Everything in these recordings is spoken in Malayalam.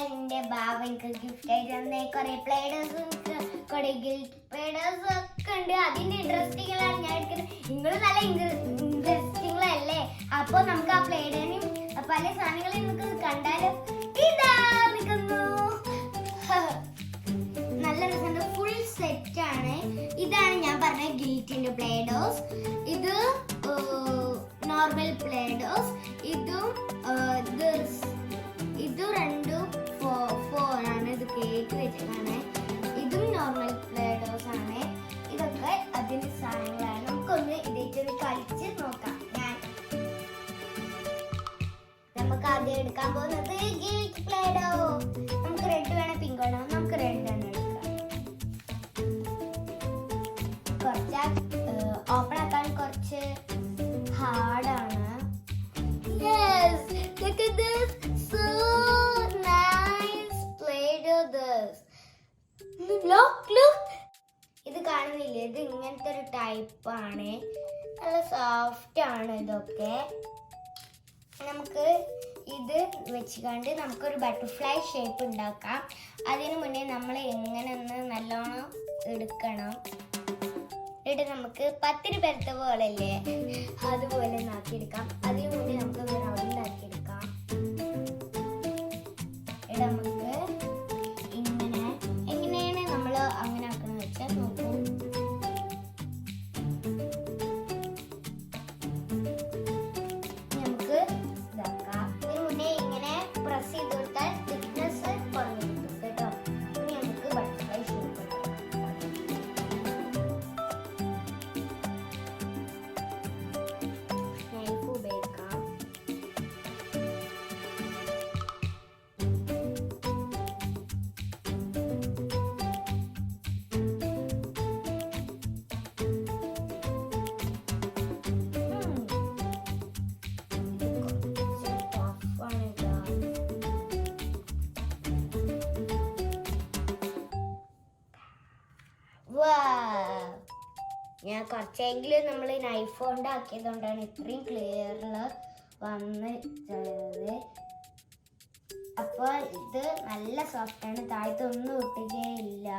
എന്റെ ബാബ എനിക്ക് ഗിഫ്റ്റ് ആയിട്ട് തന്നെ കുറെ പ്ലേഡേഴ്സും കുറെ ഗിഫ്റ്റ് പ്ലേഡേഴ്സും ഒക്കെ ഉണ്ട്. അതിന്റെ ഇൻട്രസ്റ്റിംഗിലാണ് ഞാൻ എടുക്കുന്നത്. നിങ്ങൾ നല്ല ഇൻട്രസ്റ്റിംഗല്ലേ? അപ്പൊ നമുക്ക് ആ പ്ലേഡേനെയും പല സാധനങ്ങളെയും നമുക്ക് കണ്ടാലും ഇതാ നിൽക്കുന്നു. നല്ല രസമുണ്ട്. ഫുൾ സെറ്റ് ആണ്. ഇതാണ് ഞാൻ പറഞ്ഞ ഗിൽറ്റിന്റെ പ്ലേഡേഴ്സ്. ഇത് നോർമൽ പ്ലേഡേഴ്സ്. ഇതും ഇത് രണ്ടും 4 ആണ്. ഇത് കേക്ക് വെച്ചതാണ്. ഇതും നോർമൽ പ്ലേഡേഴ്സ് ആണ്. ഇതൊക്കെ അതിന്റെ സാധനങ്ങളാണ്. നമുക്കൊന്ന് ഇതേറ്റൊന്ന് കളിച്ച് നോക്കാം. നമുക്ക് ആദ്യം എടുക്കാൻ പോകുന്നത് ഗിൽറ്റ് പ്ലേഡോ. നമുക്ക് റെഡ് വേണം, പിങ്ക് വേണം. നമുക്ക് റെഡ് തന്നെ എടുക്കാം. കുറച്ച് ഓപ്പൺ ആക്കാൻ കുറച്ച് ഹാർഡാണ്. Yes, look at this. So nice Play-Doh this. Look. ഇത് കാണുന്നില്ലേ? ഇത് ഇങ്ങനത്തെ ഒരു ടൈപ്പ് ആണ്. നല്ല സോഫ്റ്റ് ആണ് ഇതൊക്കെ. നമുക്ക് ഇത് വെച്ചുകൊണ്ട് നമുക്കൊരു ബട്ടർഫ്ലൈ ഷേപ്പ് ഉണ്ടാക്കാം. അതിനു മുന്നേ നമ്മൾ എങ്ങനെ ഒന്ന് നല്ലോണം എടുക്കണം. എന്നിട്ട് നമുക്ക് പത്തിരി പരത്ത പോലെയല്ലേ അതുപോലെ ആക്കിയെടുക്കാം. അതിനു മുന്നേ നമുക്ക് റൗണ്ട് ആക്കിയെടുക്കാം. നമുക്ക് എങ്ങനെയാണ് നമ്മൾ അങ്ങനെ ആക്കണമെന്ന് വെച്ചാൽ നോക്കൂ. നമുക്ക് ഇതാക്കാം. ഇതിനു മുന്നേ ഇങ്ങനെ പ്രസ് ചെയ്ത് കൊടുത്താൽ തിക്നെസ് കുറഞ്ഞു കിട്ടും കേട്ടോ. ഇനി നമുക്ക് ബട്ടർഫ്ലൈ ഷേപ്പ് ഞാൻ കുറച്ചെങ്കിലും നമ്മൾ നൈഫ് കൊണ്ട് ആക്കിയതുകൊണ്ടാണ് ഇത്രയും ക്ലിയറിൽ വന്നത്. അപ്പോൾ ഇത് നല്ല സോഫ്റ്റാണ്. താഴത്തൊന്നും ഒട്ടുകയില്ല.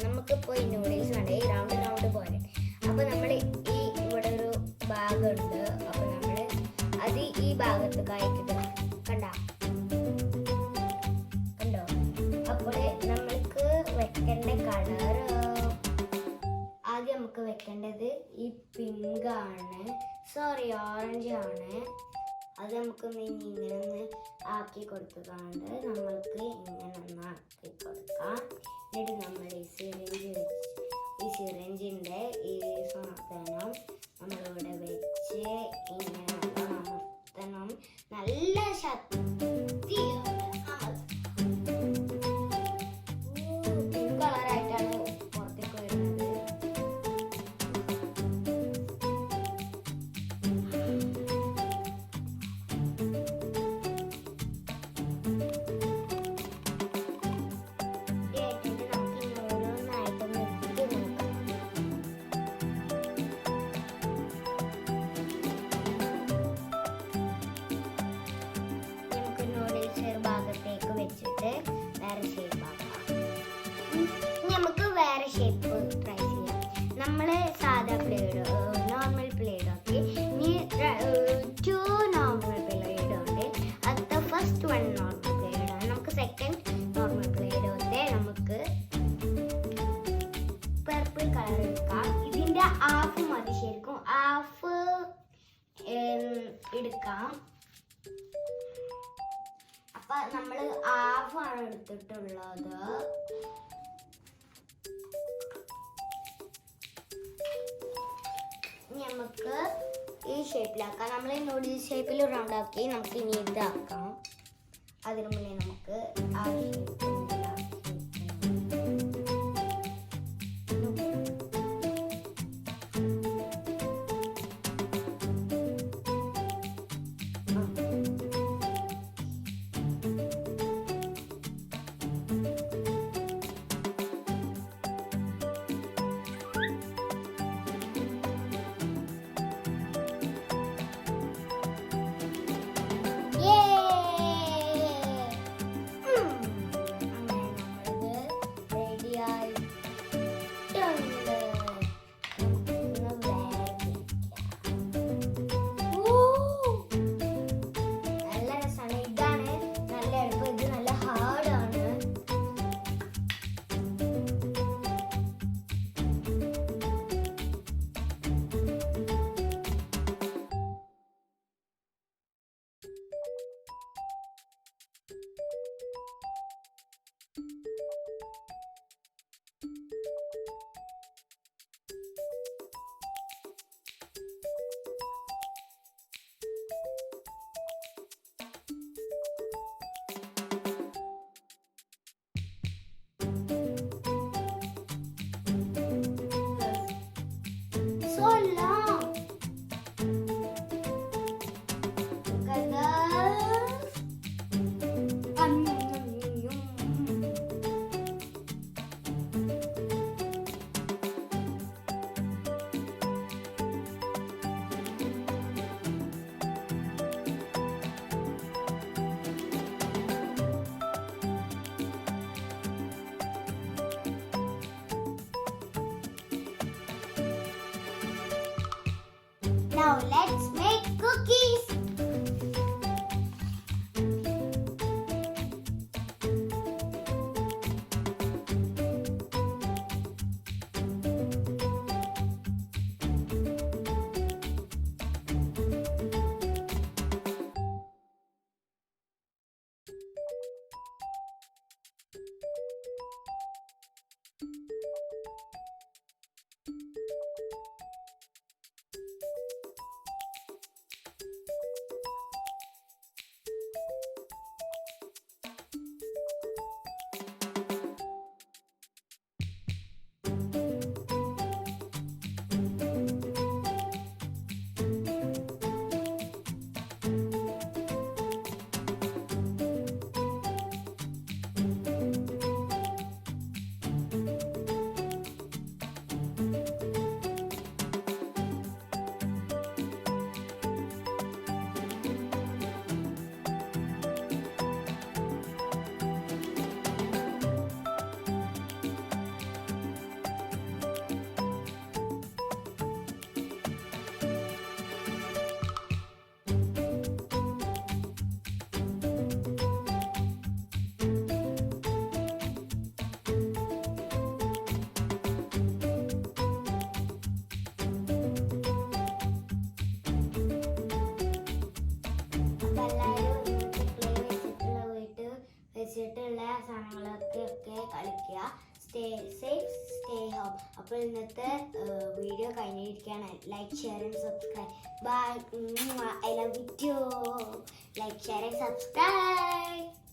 നമുക്കിപ്പോൾ ഈ നൂഡിൽസ് ഉണ്ട് ഈ റൗണ്ട് പോലെ. അപ്പോൾ നമ്മൾ ഈ ഇവിടെ ഒരു ഭാഗമുണ്ട്. അപ്പോൾ നമ്മൾ അത് ഈ ഭാഗത്ത് കായ്ക്കിട്ട് കണ്ടോ. അപ്പോൾ നമ്മൾക്ക് വെക്കേണ്ട കളർ ആദ്യം നമുക്ക് വെക്കേണ്ടത് ഈ പിങ്ക് ആണ്, ഓറഞ്ച് ആണ്. അത് നമുക്കൊന്ന് ഇങ്ങനെ ഒന്ന് ആക്കി കൊടുത്തുകൊണ്ട് നമ്മൾക്ക് ഇങ്ങനെ ഒന്ന് ആക്കി കൊടുക്കാം. എന്നിട്ട് നമ്മൾ ഈ സിറിഞ്ചിൻ്റെ ഈ സാധനം നമ്മളിവിടെ വെച്ച് ഇങ്ങനെ അമർത്തണം. നല്ല ശക്തി പിങ്ക് കളറായിട്ടാണ് പുറത്തേക്ക് വരുന്നത്. നമുക്ക് വേറെ ഷേപ്പ് ട്രൈ ചെയ്യാം. നമ്മൾ സാധാ പ്ലേഡോ നോർമൽ പ്ലേഡോ ഒക്കെ ഇനി 2 നോർമൽ പ്ലേഡോ ഉണ്ട്. അത് ഫസ്റ്റ് 1 നോർമൽ പ്ലേഡോ ആണ്. നമുക്ക് സെക്കൻഡ് നോർമൽ പ്ലേഡോത്തെ നമുക്ക് പർപ്പിൾ കളർ എടുക്കാം. ഇതിൻ്റെ ഹാഫ് മതി, ശരിക്കും ഹാഫ് എടുക്കാം. അപ്പൊ നമ്മൾ ഹാഫാണ് എടുത്തിട്ടുള്ളത്. നമുക്ക് ഈ ഷേപ്പിലാക്കാം. നമ്മൾ നൂഡിൽസ് ഷേപ്പിൽ റൗണ്ട് ആക്കി നമുക്ക് ഇനി ഇതാക്കാം. അതിനു മുന്നേ നമുക്ക് ആ so long. Now let's make cookies. വെച്ചിട്ടുള്ള സാധനങ്ങളൊക്കെ കളിക്കുക. Stay safe, stay home. അപ്പോൾ ഇന്നത്തെ വീഡിയോ കഴിഞ്ഞിരിക്കുകയാണ്. Like, share and subscribe. Bye. I love you. Like, share and subscribe.